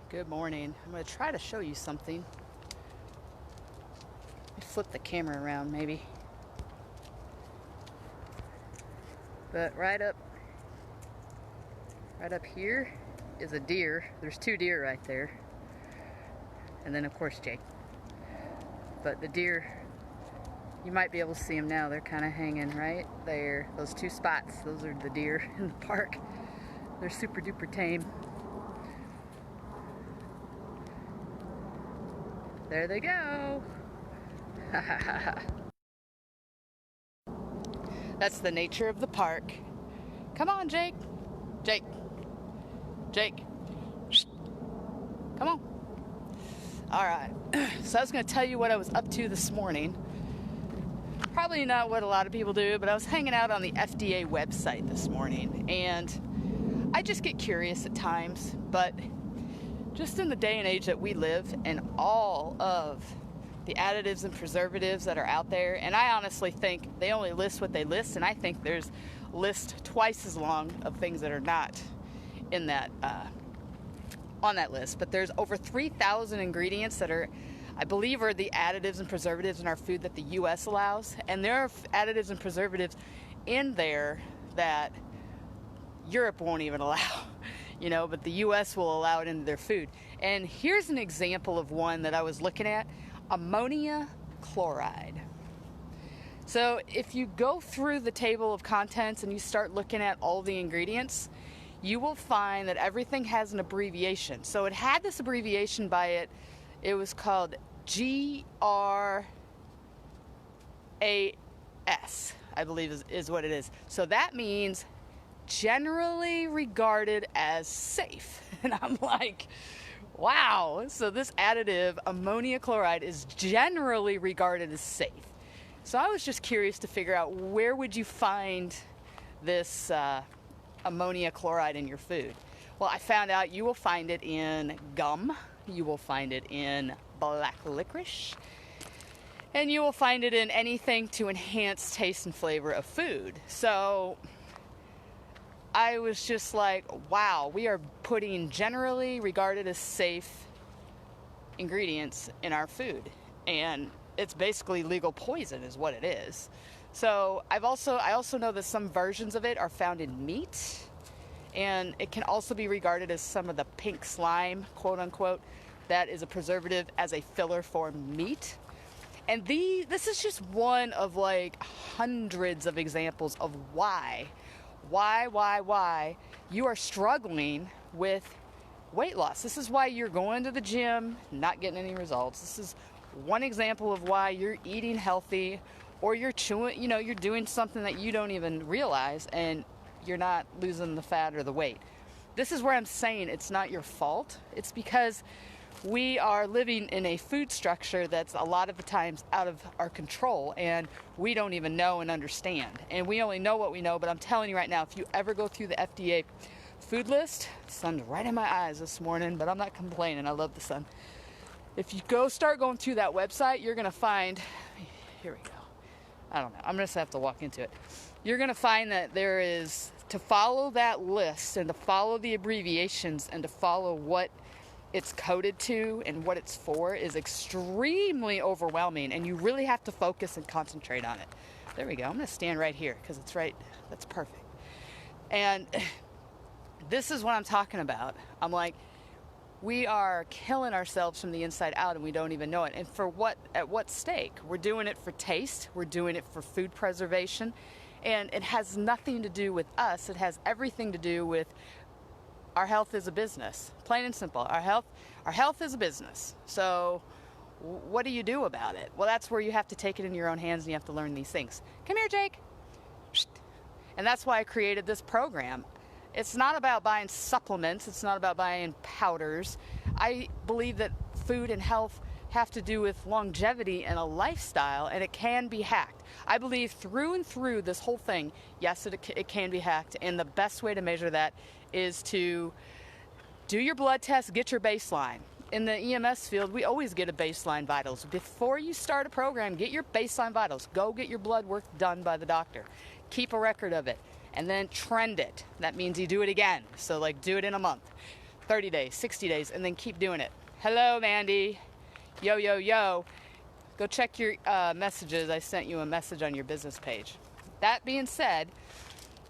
Good morning. I'm going to try to show you something. Let me flip the camera around maybe. But right up here is a deer. There's two deer right there. And then of course Jake. But the deer, you might be able to see them now. They're kind of hanging right there. Those two spots, those are the deer in the park. They're super duper tame. There they go. That's the nature of the park. Come on, Jake. Jake. Jake. Come on. All right. So I was going to tell you what I was up to this morning. Probably not what a lot of people do, but I was hanging out on the FDA website this morning, and I just get curious at times, but just in the day and age that we live and all of the additives and preservatives that are out there, and I honestly think they only list what they list, and I think there's a list twice as long of things that are not in that on that list. But there's over 3,000 ingredients that are, I believe, are the additives and preservatives in our food that the U.S. allows, and there are additives and preservatives in there that Europe won't even allow. But the U.S. will allow it into their food. And here's an example of one that I was looking at: ammonia chloride. So if you go through the table of contents and you start looking at all the ingredients, you will find that everything has an abbreviation. So it had this abbreviation by it. It was called GRAS, I believe is what it is. So that means generally regarded as safe. And I'm like, wow. So this additive, ammonia chloride, is generally regarded as safe. So I was just curious to figure out, where would you find this ammonia chloride in your food? Well, I found out you will find it in gum, you will find it in black licorice, and you will find it in anything to enhance taste and flavor of food. So I was just like, wow, we are putting generally regarded as safe ingredients in our food, and it's basically legal poison is what it is. So I also know that some versions of it are found in meat, and it can also be regarded as some of the pink slime, quote unquote, that is a preservative as a filler for meat. And this is just one of like hundreds of examples of why you are struggling with weight loss. This is why you're going to the gym, not getting any results. This is one example of why you're eating healthy, or you're chewing, you're doing something that you don't even realize, and you're not losing the fat or the weight. This is where I'm saying it's not your fault. It's because we are living in a food structure that's a lot of the times out of our control, and we don't even know and understand. And we only know what we know, but I'm telling you right now, if you ever go through the FDA food list, the sun's right in my eyes this morning, but I'm not complaining. I love the sun. If you start going through that website, you're going to find, here we go. I don't know. I'm just going to have to walk into it. You're going to find that there is, to follow that list and to follow the abbreviations and to follow what it's coded to and what it's for, is extremely overwhelming, and you really have to focus and concentrate on it. There we go. I'm going to stand right here because it's right. That's perfect. And this is what I'm talking about. I'm like, we are killing ourselves from the inside out, and we don't even know it. And for what? At what stake? We're doing it for taste. We're doing it for food preservation. And it has nothing to do with us. It has everything to do with our health is a business, plain and simple. Our health is a business. So what do you do about it? Well, that's where you have to take it in your own hands, and you have to learn these things. Come here, Jake. And that's why I created this program. It's not about buying supplements. It's not about buying powders. I believe that food and health have to do with longevity and a lifestyle, and it can be hacked. I believe through and through this whole thing, yes, it can be hacked, and the best way to measure that is to do your blood test, get your baseline. In the EMS field, we always get a baseline vitals. Before you start a program, get your baseline vitals. Go get your blood work done by the doctor. Keep a record of it, and then trend it. That means you do it again. So like do it in a month. 30 days, 60 days, and then keep doing it. Hello, Mandy. Yo, yo, yo. Go check your messages. I sent you a message on your business page. That being said,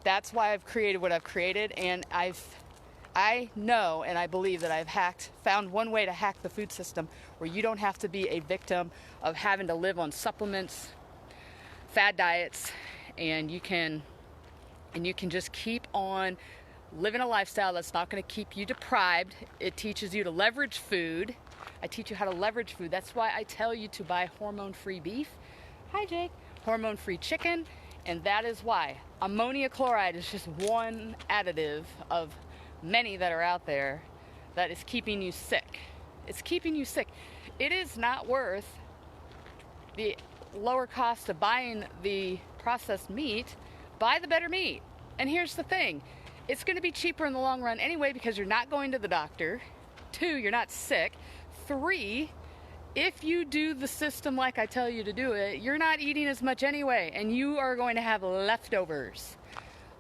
that's why I've created what I've created, and I know and I believe that I've found one way to hack the food system where you don't have to be a victim of having to live on supplements, fad diets, and you can just keep on living a lifestyle that's not going to keep you deprived. It teaches you to leverage food. I teach you how to leverage food. That's why I tell you to buy hormone-free beef. Hi, Jake. Hormone-free chicken. And that is why. Ammonia chloride is just one additive of many that are out there that is keeping you sick. It's keeping you sick. It is not worth the lower cost of buying the processed meat. Buy the better meat. And here's the thing. It's going to be cheaper in the long run anyway because you're not going to the doctor. 2, you're not sick. 3, if you do the system like I tell you to do it, you're not eating as much anyway, and you are going to have leftovers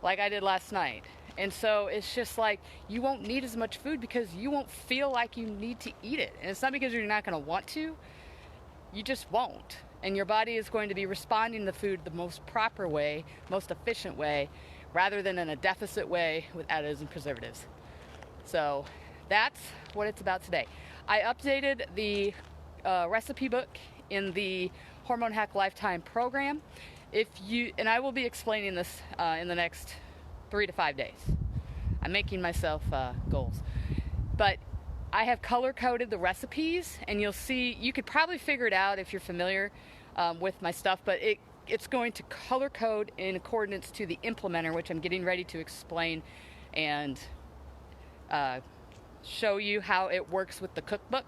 like I did last night. And so it's just like you won't need as much food because you won't feel like you need to eat it. And it's not because you're not going to want to, you just won't. And your body is going to be responding to food the most proper way, most efficient way, rather than in a deficit way with additives and preservatives. So that's what it's about today. I updated the recipe book in the Hormone Hack Lifetime program. And I will be explaining this in the next 3 to 5 days. I'm making myself goals. But I have color-coded the recipes, and you'll see, you could probably figure it out if you're familiar with my stuff, but it's going to color code in accordance to the implementer, which I'm getting ready to explain and show you how it works with the cookbook.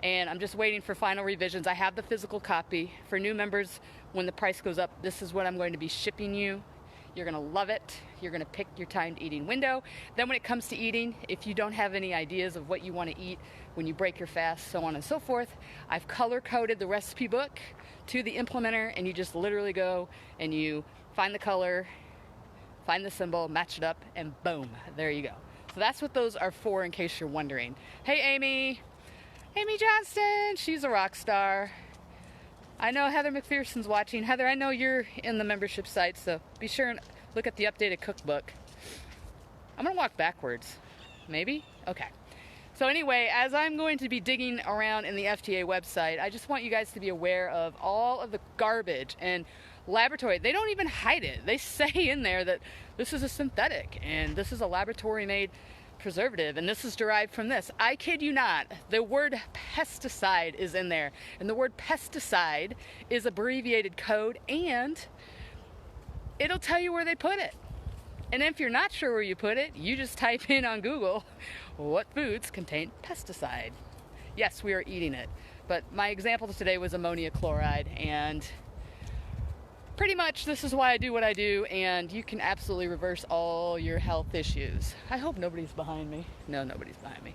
And I'm just waiting for final revisions. I have the physical copy. For new members, when the price goes up, this is what I'm going to be shipping you. You're gonna love it. You're gonna pick your timed eating window. Then when it comes to eating, if you don't have any ideas of what you wanna eat when you break your fast, so on and so forth, I've color-coded the recipe book to the implementer, and you just literally go and you find the color, find the symbol, match it up, and boom, there you go. So that's what those are for, in case you're wondering. Hey, Amy. Amy Johnston, she's a rock star. I know Heather McPherson's watching. Heather, I know you're in the membership site, so be sure and look at the updated cookbook. I'm gonna walk backwards. Maybe? Okay. So anyway, as I'm going to be digging around in the FDA website, I just want you guys to be aware of all of the garbage and laboratory. They don't even hide it. They say in there that this is a synthetic and this is a laboratory-made preservative and this is derived from this. I kid you not, the word pesticide is in there, and the word pesticide is abbreviated code, and it'll tell you where they put it. And if you're not sure where you put it, you just type in on Google, what foods contain pesticide? Yes, we are eating it. But my example today was ammonia chloride, and pretty much this is why I do what I do, and you can absolutely reverse all your health issues. I hope nobody's behind me. No, nobody's behind me.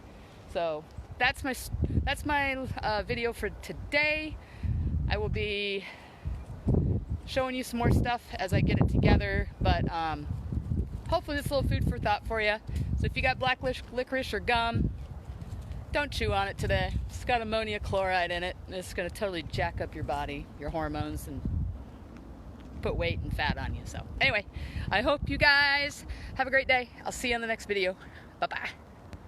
So that's my video for today. I will be showing you some more stuff as I get it together, but hopefully this little food for thought for you. So if you got black licorice or gum, don't chew on it today. It's got ammonia chloride in it, and it's going to totally jack up your body, your hormones, and put weight and fat on you. So anyway, I hope you guys have a great day. I'll see you on the next video. Bye-bye.